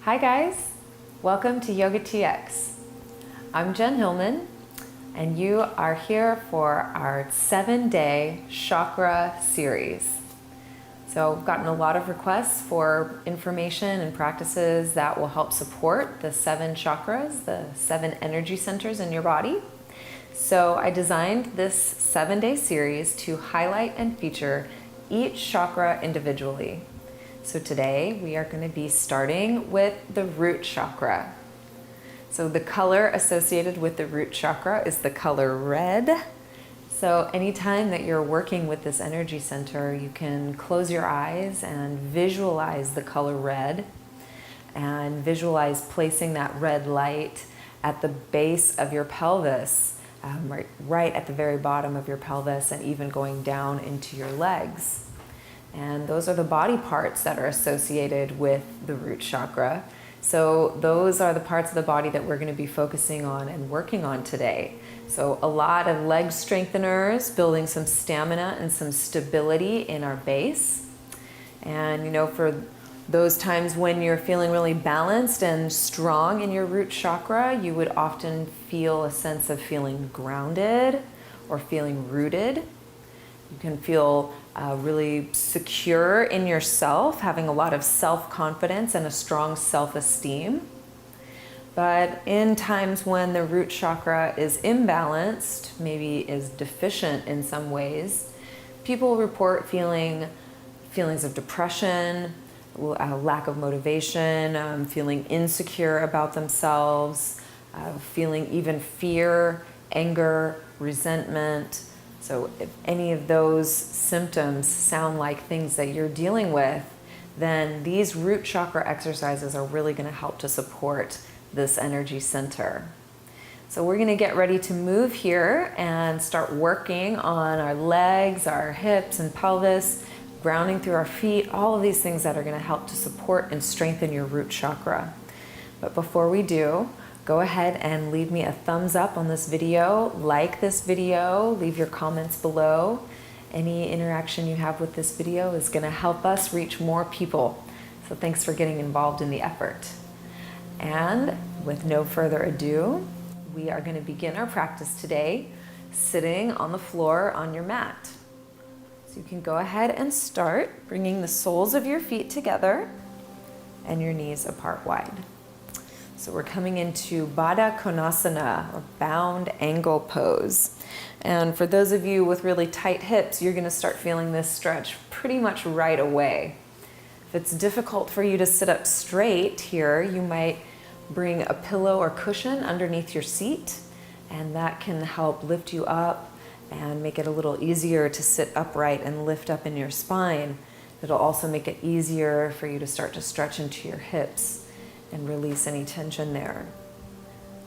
Hi guys, welcome to Yoga TX. I'm Jen Hillman and you are here for our 7-day chakra series. So I've gotten a lot of requests for information and practices that will help support the 7 chakras, the 7 energy centers in your body. So I designed this 7-day series to highlight and feature each chakra individually. So today we are going to be starting with the root chakra. So the color associated with the root chakra is the color red. So anytime that you're working with this energy center, you can close your eyes and visualize the color red and visualize placing that red light at the base of your pelvis, right at the very bottom of your pelvis, and even going down into your legs. And those are the body parts that are associated with the root chakra. So those are the parts of the body that we're going to be focusing on and working on today. So a lot of leg strengtheners, building some stamina and some stability in our base. And for those times when you're feeling really balanced and strong in your root chakra, you would often feel a sense of feeling grounded or feeling rooted. You can feel really secure in yourself, having a lot of self-confidence and a strong self-esteem. But in times when the root chakra is imbalanced, maybe is deficient in some ways, people report feelings of depression, lack of motivation, feeling insecure about themselves, feeling even fear, anger, resentment. So if any of those symptoms sound like things that you're dealing with, then these root chakra exercises are really going to help to support this energy center. So we're going to get ready to move here and start working on our legs, our hips and pelvis, grounding through our feet, all of these things that are going to help to support and strengthen your root chakra. But before we do, go ahead and leave me a thumbs up on this video, like this video, leave your comments below. Any interaction you have with this video is going to help us reach more people. So thanks for getting involved in the effort. And with no further ado, we are going to begin our practice today sitting on the floor on your mat. So you can go ahead and start bringing the soles of your feet together and your knees apart wide. So we're coming into Baddha Konasana, or bound angle pose. And for those of you with really tight hips, you're going to start feeling this stretch pretty much right away. If it's difficult for you to sit up straight here, you might bring a pillow or cushion underneath your seat, and that can help lift you up and make it a little easier to sit upright and lift up in your spine. It'll also make it easier for you to start to stretch into your hips and release any tension there.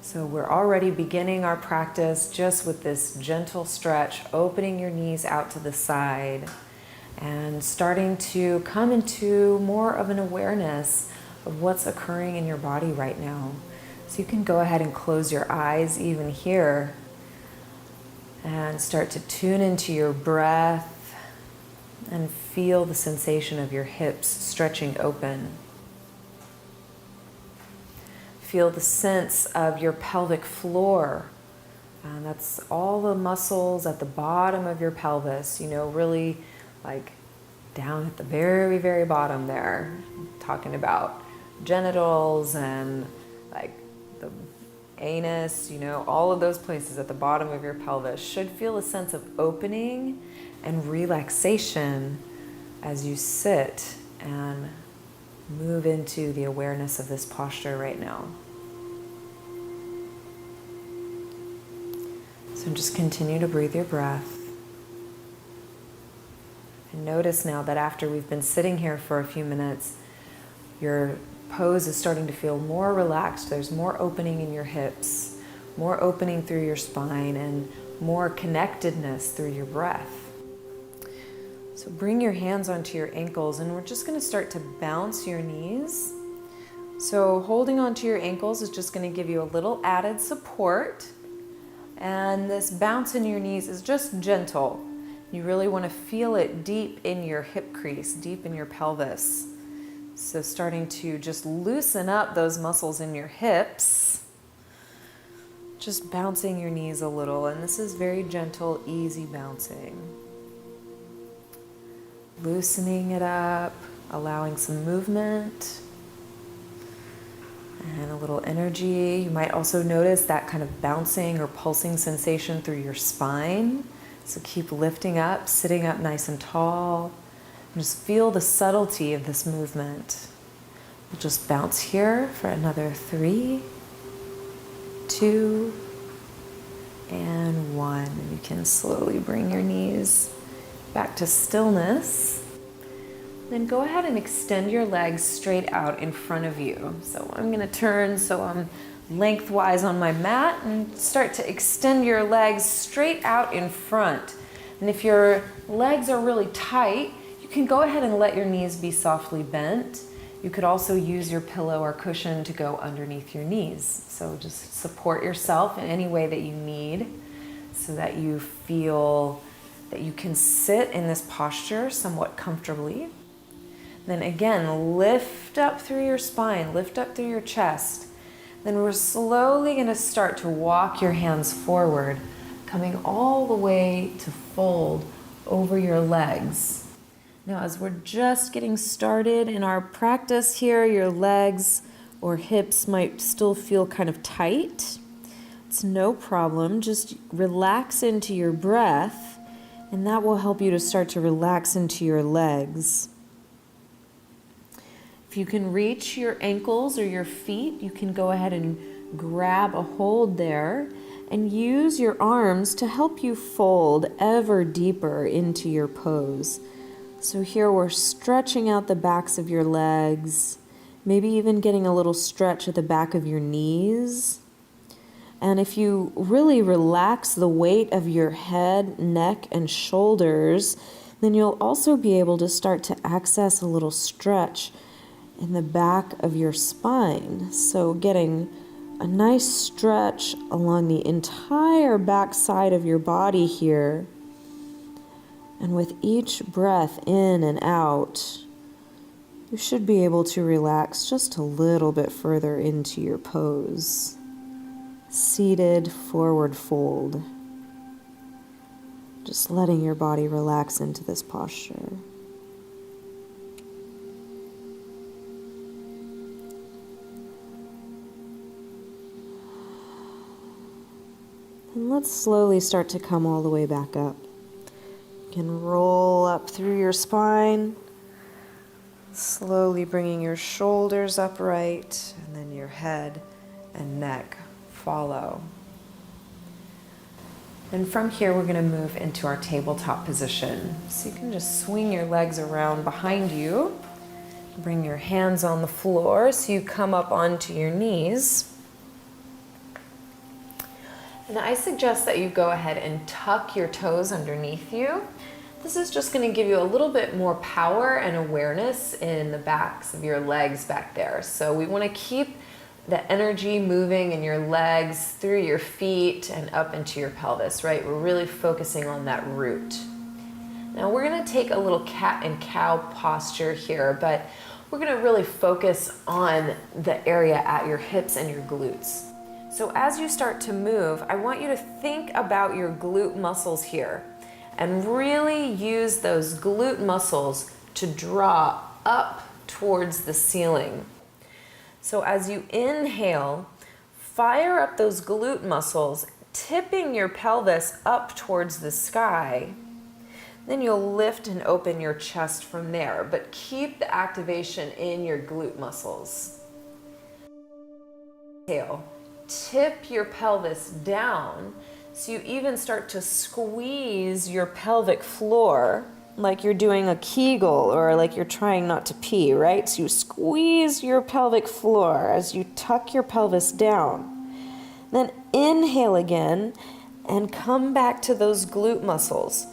So we're already beginning our practice just with this gentle stretch, opening your knees out to the side and starting to come into more of an awareness of what's occurring in your body right now. So you can go ahead and close your eyes even here and start to tune into your breath and feel the sensation of your hips stretching open. Feel the sense of your pelvic floor. And that's all the muscles at the bottom of your pelvis, really like down at the very, very bottom there. Talking about genitals and like the anus, all of those places at the bottom of your pelvis should feel a sense of opening and relaxation as you sit and move into the awareness of this posture right now. So just continue to breathe your breath. And notice now that after we've been sitting here for a few minutes, your pose is starting to feel more relaxed. There's more opening in your hips, more opening through your spine, and more connectedness through your breath. So bring your hands onto your ankles, and we're just going to start to bounce your knees. So holding onto your ankles is just going to give you a little added support. And this bounce in your knees is just gentle. You really want to feel it deep in your hip crease, deep in your pelvis. So starting to just loosen up those muscles in your hips, just bouncing your knees a little. And this is very gentle, easy bouncing. Loosening it up, allowing some movement and a little energy. You might also notice that kind of bouncing or pulsing sensation through your spine. So keep lifting up, sitting up nice and tall. And just feel the subtlety of this movement. We'll just bounce here for another 3, 2, and 1. And you can slowly bring your knees back to stillness. Then go ahead and extend your legs straight out in front of you. So I'm going to turn so I'm lengthwise on my mat and start to extend your legs straight out in front. And if your legs are really tight, you can go ahead and let your knees be softly bent. You could also use your pillow or cushion to go underneath your knees. So just support yourself in any way that you need so that you feel that you can sit in this posture somewhat comfortably. Then again, lift up through your spine, lift up through your chest. Then we're slowly going to start to walk your hands forward, coming all the way to fold over your legs. Now, as we're just getting started in our practice here, your legs or hips might still feel kind of tight. It's no problem. Just relax into your breath, and that will help you to start to relax into your legs. If you can reach your ankles or your feet, you can go ahead and grab a hold there and use your arms to help you fold ever deeper into your pose. So here we're stretching out the backs of your legs, maybe even getting a little stretch at the back of your knees. And if you really relax the weight of your head, neck, and shoulders, then you'll also be able to start to access a little stretch in the back of your spine. So getting a nice stretch along the entire back side of your body here. And with each breath in and out, you should be able to relax just a little bit further into your pose. Seated forward fold. Just letting your body relax into this posture. And let's slowly start to come all the way back up. You can roll up through your spine, slowly bringing your shoulders upright, and then your head and neck follow. And from here, we're going to move into our tabletop position. So you can just swing your legs around behind you, bring your hands on the floor so you come up onto your knees. And I suggest that you go ahead and tuck your toes underneath you. This is just going to give you a little bit more power and awareness in the backs of your legs back there. So we want to keep the energy moving in your legs through your feet and up into your pelvis, right? We're really focusing on that root. Now we're going to take a little cat and cow posture here, but we're going to really focus on the area at your hips and your glutes. So as you start to move, I want you to think about your glute muscles here and really use those glute muscles to draw up towards the ceiling. So as you inhale, fire up those glute muscles, tipping your pelvis up towards the sky. Then you'll lift and open your chest from there, but keep the activation in your glute muscles. Exhale. Tip your pelvis down so you even start to squeeze your pelvic floor like you're doing a Kegel or like you're trying not to pee, right? So you squeeze your pelvic floor as you tuck your pelvis down. Then inhale again and come back to those glute muscles.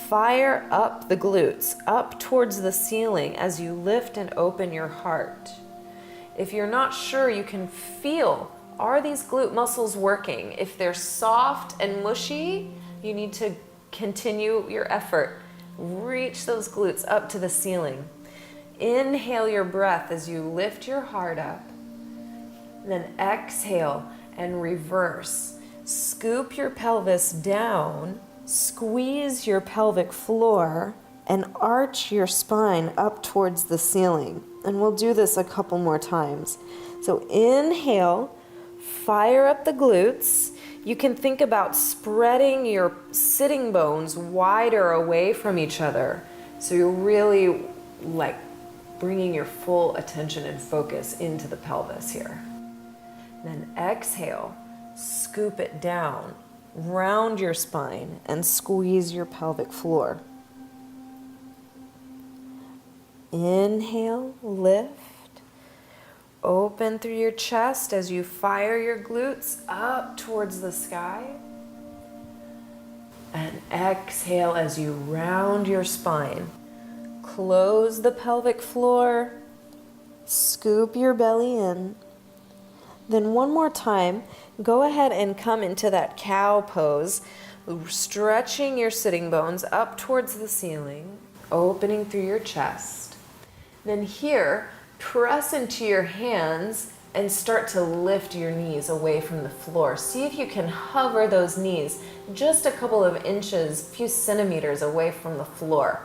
Fire up the glutes, up towards the ceiling as you lift and open your heart. If you're not sure, you can feel, are these glute muscles working? If they're soft and mushy, you need to continue your effort. Reach those glutes up to the ceiling. Inhale your breath as you lift your heart up. Then exhale and reverse. Scoop your pelvis down, squeeze your pelvic floor, and arch your spine up towards the ceiling. And we'll do this a couple more times. So inhale, fire up the glutes. You can think about spreading your sitting bones wider away from each other. So you're really like bringing your full attention and focus into the pelvis here. Then exhale, scoop it down, round your spine, and squeeze your pelvic floor. Inhale, lift. Open through your chest as you fire your glutes up towards the sky. And exhale as you round your spine. Close the pelvic floor. Scoop your belly in. Then one more time, go ahead and come into that cow pose, stretching your sitting bones up towards the ceiling, opening through your chest. Then here, press into your hands and start to lift your knees away from the floor. See if you can hover those knees just a couple of inches, few centimeters away from the floor.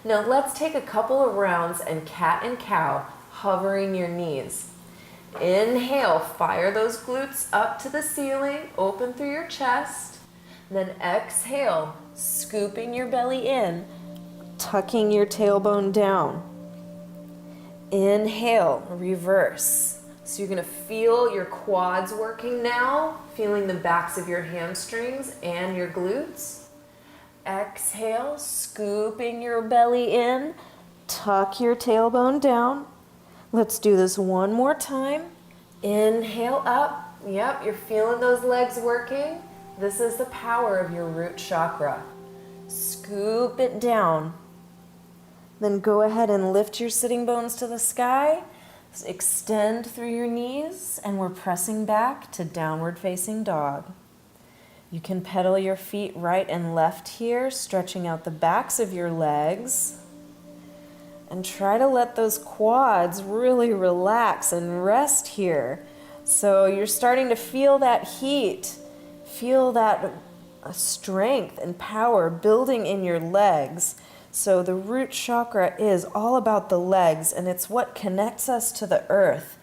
Now let's take a couple of rounds and cat and cow, hovering your knees. Inhale, fire those glutes up to the ceiling, open through your chest. Then exhale, scooping your belly in, tucking your tailbone down. Inhale, reverse. So you're going to feel your quads working now, feeling the backs of your hamstrings and your glutes. Exhale, scooping your belly in, tuck your tailbone down. Let's do this one more time. Inhale up. Yep, you're feeling those legs working. This is the power of your root chakra. Scoop it down. Then go ahead and lift your sitting bones to the sky. Extend through your knees, and we're pressing back to downward facing dog. You can pedal your feet right and left here, stretching out the backs of your legs. And try to let those quads really relax and rest here. So you're starting to feel that heat, feel that strength and power building in your legs. So the root chakra is all about the legs, and it's what connects us to the earth.